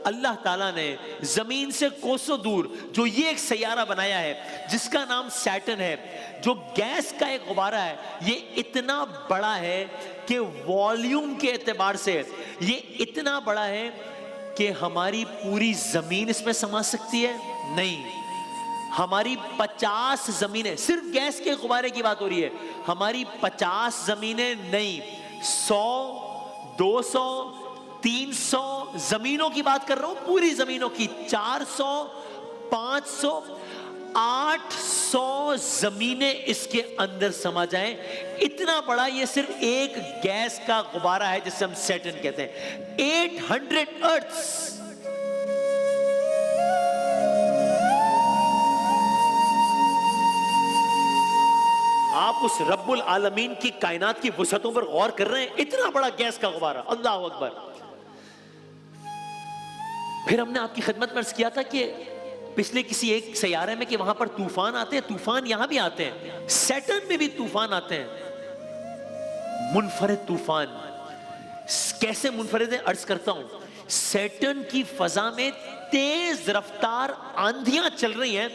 अल्लाह ताला ने जमीन से कोसों दूर जो ये एक सैयारा बनाया है जिसका नाम सैटर्न है, जो गैस का एक गुब्बारा है, ये इतना बड़ा है कि वॉल्यूम के एतबार से ये इतना बड़ा है कि हमारी पूरी जमीन इसमें समा सकती है? नहीं, हमारी 50 जमीनें, सिर्फ गैस के गुब्बारे की बात हो रही है, हमारी 50 जमीनें नहीं, 100, 200, 300 जमीनों की बात कर रहा हूं, पूरी जमीनों की, 400, 500, 800 जमीनें इसके अंदर समा जाएं। इतना बड़ा ये सिर्फ एक गैस का गुब्बारा है जिसे हम सैटर्न कहते हैं। 800 अर्थ्स। आप उस रब्बुल आलमीन की कायनात की वसअतों पर गौर कर रहे हैं, इतना बड़ा गैस का गुब्बारा, अल्लाह अकबर। फिर हमने आपकी खिदमत में अर्ज किया था कि पिछले किसी एक सैयारे में कि वहां पर तूफान आते हैं, तूफान यहां भी आते हैं, सैटर्न में भी तूफान आते हैं, मुनफरिद तूफान। कैसे मुनफरिद है अर्ज करता हूं। सैटर्न की फजा में तेज रफ्तार आंधियां चल रही हैं,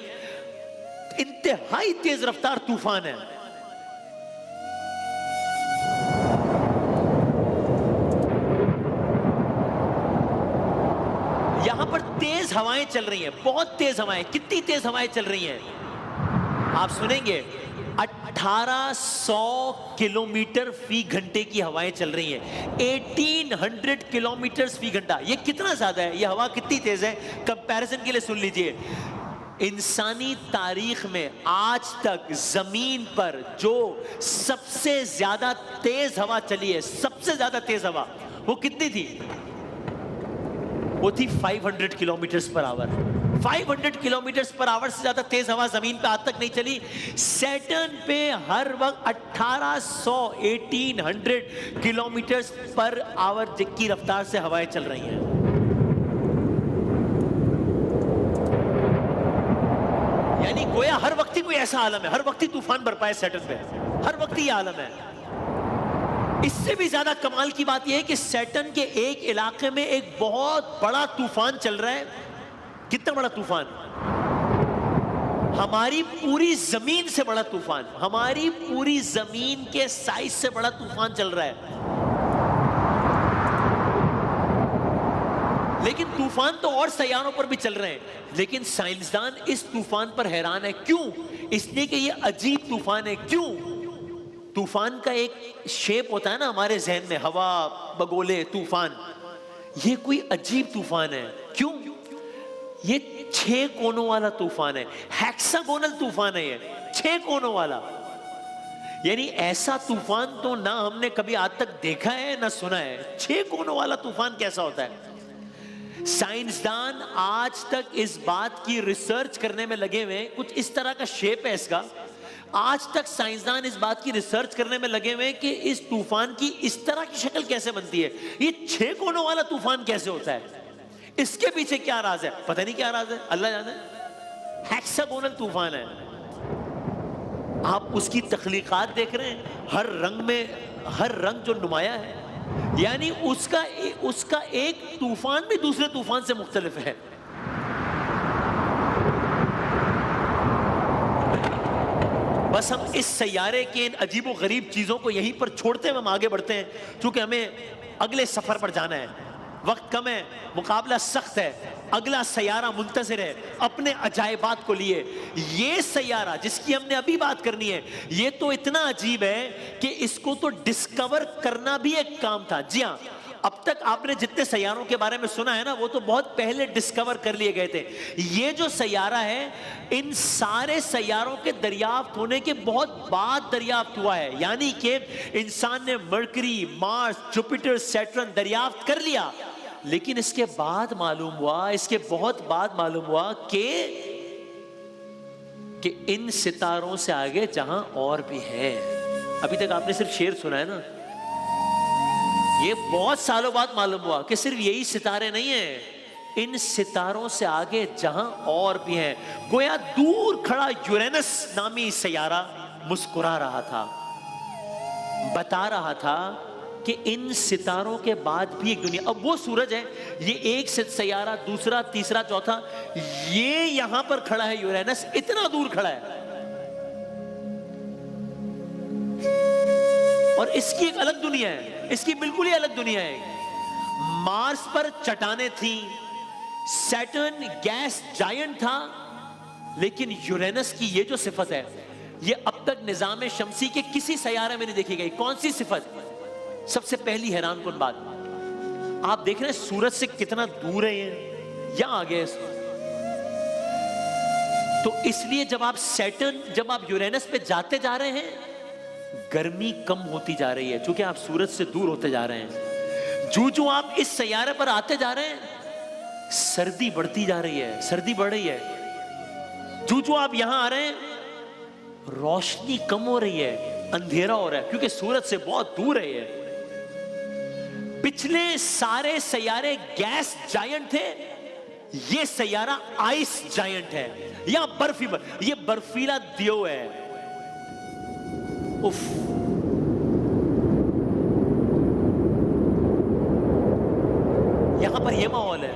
इंतहाई तेज रफ्तार तूफान है। यहां पर तेज हवाएं चल रही हैं, बहुत तेज हवाएं। कितनी तेज हवाएं चल रही हैं आप सुनेंगे, 1800 किलोमीटर फी घंटे की हवाएं चल रही हैं। 1800 किलोमीटर फी घंटा, ये कितना ज्यादा है, ये हवा कितनी तेज है, कंपैरिजन के लिए सुन लीजिए। इंसानी तारीख में आज तक जमीन पर जो सबसे ज्यादा तेज हवा चली है, सबसे ज्यादा तेज हवा, वो कितनी थी? वो थी 500 kilometre per hour. 500 kilometre per hour से ज्यादा तेज हवा जमीन पे आज तक नहीं चली। सैटर्न पे हर वक्त 1800 किलोमीटर पर आवर की रफ्तार से हवाएं चल रही हैं। यानी गोया हर वक्त ही कोई ऐसा आलम है, हर वक्त ही तूफान बरपा है सैटर्न पे, हर वक्त ही आलम है। इससे भी ज्यादा कमाल की बात यह है कि सैटर्न के एक इलाके में एक बहुत बड़ा तूफान चल रहा है। कितना बड़ा तूफान? हमारी पूरी जमीन से बड़ा तूफान, हमारी पूरी जमीन के साइज से बड़ा तूफान चल रहा है। लेकिन तूफान तो और सैयारों पर भी चल रहे हैं, लेकिन साइंसदान इस तूफान पर हैरान है। क्यों? इसलिए कि ये अजीब तूफान है। क्यों? तूफान का एक शेप होता है ना हमारे जहन में, हवा, बगोले, तूफान। ये कोई अजीब तूफान है। क्यों? ये 6 कोनों वाला तूफान है, हेक्सागोनल तूफान है ये, 6 कोनों वाला। यानी ऐसा तूफान तो ना हमने कभी आज तक देखा है ना सुना है। 6 कोनों वाला तूफान कैसा होता है? साइंसदान आज तक इस बात की रिसर्च करने में लगे हुए हैं, कुछ इस तरह का शेप है इसका। आज तक साइंसदान इस बात की रिसर्च करने में लगे हुए हैं कि इस तूफान की इस तरह की शक्ल कैसे बनती है, ये 6 कोनों वाला तूफान कैसे होता है, इसके पीछे क्या राज है, पता नहीं क्या राज है, अल्लाह जाने। हेक्सागोनल तूफान है। आप उसकी तख्लीकात देख रहे हैं, हर रंग में हर रंग जो नुमाया है, यानी उसका एक तूफान भी दूसरे तूफान से मुख्तलिफ है। बस हम इस सैयारे के इन अजीबो गरीब चीजों को यहीं पर छोड़ते हुए हम आगे बढ़ते हैं, क्योंकि हमें अगले सफर पर जाना है। वक्त कम है, मुकाबला सख्त है, अगला सैयारा मुंतज़िर है अपने अजायबात को लिए। ये सैयारा जिसकी हमने अभी बात करनी है, ये तो इतना अजीब है कि इसको तो डिस्कवर करना भी एक काम था। जी हाँ, अब तक आपने जितने सैयारों के बारे में सुना है ना, वो तो बहुत पहले डिस्कवर कर लिए गए थे। ये जो सैयारा है, इन सारे सैयारों के दरियाफ्त होने के बहुत बाद दरियाफ्त हुआ है। यानी कि इंसान ने मरकरी, मार्स, जुपिटर, सैटर्न दरियाफ्त कर लिया, लेकिन इसके बाद मालूम हुआ, इसके बहुत बाद मालूम हुआ कि इन सितारों से आगे जहां और भी है। अभी तक आपने सिर्फ शेर सुना है ना, ये बहुत सालों बाद मालूम हुआ कि सिर्फ यही सितारे नहीं हैं, इन सितारों से आगे जहां और भी हैं। गोया दूर खड़ा यूरेनस नामी सैयारा मुस्कुरा रहा था, बता रहा था कि इन सितारों के बाद भी एक दुनिया, अब वो सूरज है, ये एक सैयारा, दूसरा, तीसरा, चौथा, ये यहां पर खड़ा है यूरेनस, इतना दूर खड़ा है, और इसकी एक अलग दुनिया है, इसकी बिल्कुल ही अलग दुनिया है। मार्स पर चट्टानें थी, सैटर्न गैस जायंट था, लेकिन यूरेनस की ये जो सिफत है, ये अब तक निजाम शमसी के किसी सैयारे में नहीं देखी गई। कौन सी सिफत? सबसे पहली हैरानकुन बात, आप देख रहे हैं सूरज से कितना दूर है ये, यहां आ गए। तो इसलिए जब आप यूरेनस पे जाते जा रहे हैं, गर्मी कम होती जा रही है, क्योंकि आप सूरज से दूर होते जा रहे हैं। जो आप इस सैयारे पर आते जा रहे हैं, सर्दी बढ़ती जा रही है, सर्दी बढ़ रही है। जो आप यहां आ रहे हैं, रोशनी कम हो रही है, अंधेरा हो रहा है, क्योंकि सूरज से बहुत दूर है ये। पिछले सारे सैयारे गैस जायंट थे, ये सैयारा आइस जायंट है, या ये बर्फीला द्यो है। उफ, यहां पर यह माहौल है।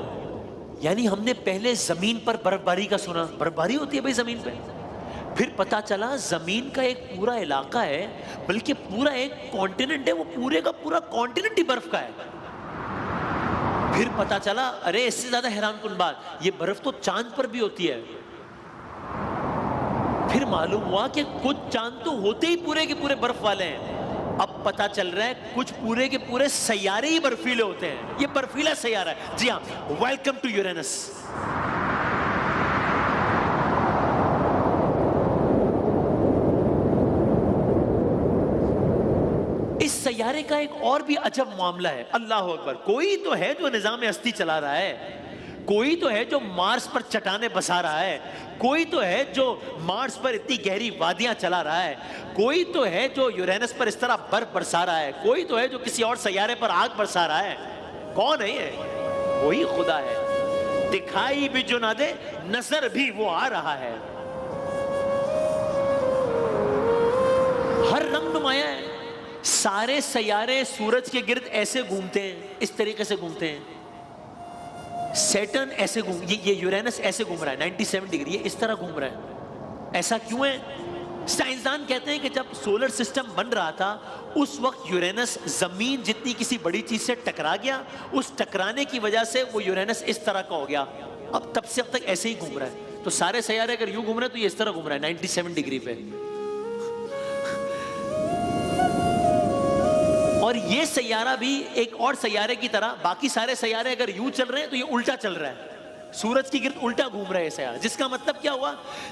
यानी हमने पहले जमीन पर बर्फबारी का सुना, बर्फबारी होती है भाई जमीन पे, फिर पता चला जमीन का एक पूरा इलाका है, बल्कि पूरा एक कॉन्टिनेंट है, वो पूरे का पूरा कॉन्टिनेंट ही बर्फ का है। फिर पता चला, अरे इससे ज्यादा हैरानकुन बात, ये बर्फ तो चांद पर भी होती है। फिर मालूम हुआ कि कुछ चांद तो होते ही पूरे के पूरे बर्फ वाले हैं। अब पता चल रहा है कुछ पूरे के पूरे सैयारे ही बर्फीले होते हैं। ये बर्फीला सैयारा है। जी हाँ, वेलकम टू यूरेनस। इस सैयारे का एक और भी अजब मामला है। अल्लाह अकबर, कोई तो है जो निजाम हस्ती चला रहा है, कोई तो है जो मार्स पर चट्टानें बसा रहा है, कोई तो है जो मार्स पर इतनी गहरी वादियां चला रहा है, कोई तो है जो यूरेनस पर इस तरह बर्फ बरसा रहा है, कोई तो है जो किसी और सैयारे पर आग बरसा रहा है। कौन है ये? वही खुदा है। दिखाई भी जो ना दे, नजर भी वो आ रहा है। हर रंग नुमाया है। सारे सैयारे सूरज के गिर्द ऐसे घूमते हैं, इस तरीके से घूमते हैं। सैटर्न ऐसे घूम, ये यूरेनस ऐसे घूम रहा है 97 डिग्री, ये इस तरह घूम रहा है। ऐसा क्यों है? साइंसदान कहते हैं कि जब सोलर सिस्टम बन रहा था, उस वक्त यूरेनस जमीन जितनी किसी बड़ी चीज से टकरा गया, उस टकराने की वजह से वो यूरेनस इस तरह का हो गया। अब तब से अब तक ऐसे ही घूम रहा है। तो सारे सैयारे अगर यूं घूम रहे हैं, तो ये इस तरह घूम रहा है 97 डिग्री पे। और ये सैयारा भी एक और सैयारे की तरह, बाकी सारे सैयारे अगर यूं चल रहे हैं तो ये उल्टा चल रहा है, सूरज की गिर्द उल्टा घूम रहा है सैयारा। जिसका मतलब क्या हुआ?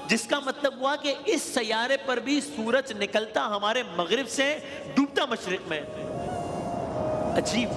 जिसका मतलब हुआ कि इस सैयारे पर भी सूरज निकलता हमारे मगरिब से, डूबता मशरिक में। अजीब।